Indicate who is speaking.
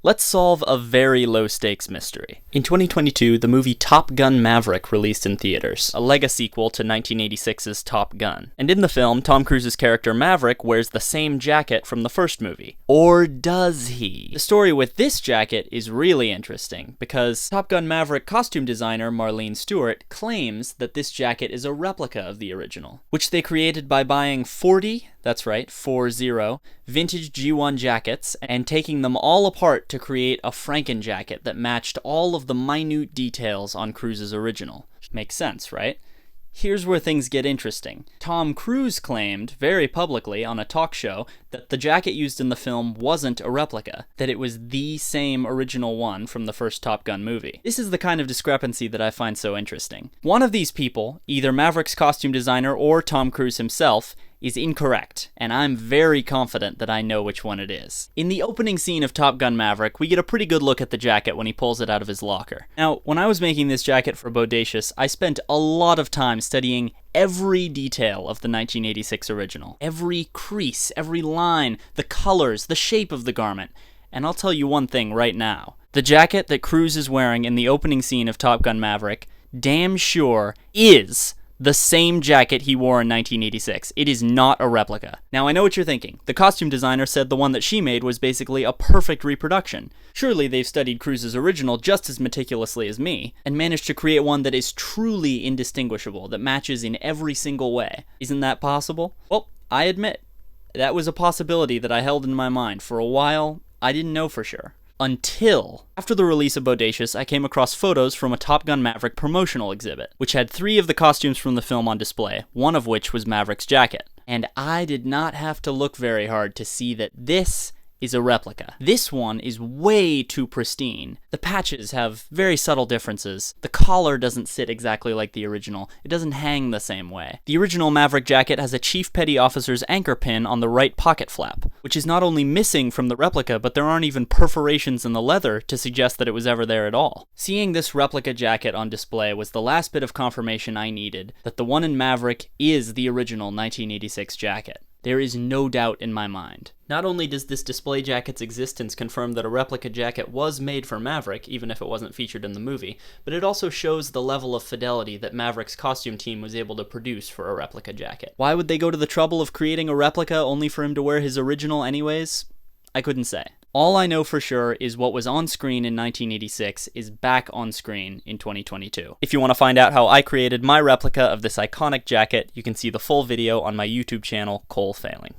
Speaker 1: Let's solve a very low-stakes mystery. In 2022, the movie Top Gun Maverick released in theaters, a Lego sequel to 1986's Top Gun. And in the film, Tom Cruise's character Maverick wears the same jacket from the first movie. Or does he? The story with this jacket is really interesting, because Top Gun Maverick costume designer Marlene Stewart claims that this jacket is a replica of the original, which they created by buying 40, that's right, 40, vintage G1 jackets and taking them all apart to create a Franken jacket that matched all of the minute details on Cruise's original. Makes sense, right? Here's where things get interesting. Tom Cruise claimed, very publicly on a talk show, that the jacket used in the film wasn't a replica, that it was the same original one from the first Top Gun movie. This is the kind of discrepancy that I find so interesting. One of these people, either Maverick's costume designer or Tom Cruise himself, is incorrect, and I'm very confident that I know which one it is. In the opening scene of Top Gun Maverick, we get a pretty good look at the jacket when he pulls it out of his locker. Now, when I was making this jacket for Bodacious, I spent a lot of time studying every detail of the 1986 original. Every crease, every line, the colors, the shape of the garment. And I'll tell you one thing right now. The jacket that Cruise is wearing in the opening scene of Top Gun Maverick, damn sure is the same jacket he wore in 1986. It is not a replica. Now, I know what you're thinking. The costume designer said the one that she made was basically a perfect reproduction. Surely they've studied Cruise's original just as meticulously as me, and managed to create one that is truly indistinguishable, that matches in every single way. Isn't that possible? Well, I admit, that was a possibility that I held in my mind. For a while, I didn't know for sure. Until, after the release of Bodacious, I came across photos from a Top Gun Maverick promotional exhibit, which had 3 of the costumes from the film on display, one of which was Maverick's jacket. And I did not have to look very hard to see that this is a replica. This one is way too pristine. The patches have very subtle differences. The collar doesn't sit exactly like the original. It doesn't hang the same way. The original Maverick jacket has a Chief Petty Officer's anchor pin on the right pocket flap, which is not only missing from the replica, but there aren't even perforations in the leather to suggest that it was ever there at all. Seeing this replica jacket on display was the last bit of confirmation I needed that the one in Maverick is the original 1986 jacket. There is no doubt in my mind. Not only does this display jacket's existence confirm that a replica jacket was made for Maverick, even if it wasn't featured in the movie, but it also shows the level of fidelity that Maverick's costume team was able to produce for a replica jacket. Why would they go to the trouble of creating a replica only for him to wear his original anyways? I couldn't say. All I know for sure is what was on screen in 1986 is back on screen in 2022. If you want to find out how I created my replica of this iconic jacket, you can see the full video on my YouTube channel, Cole Failing.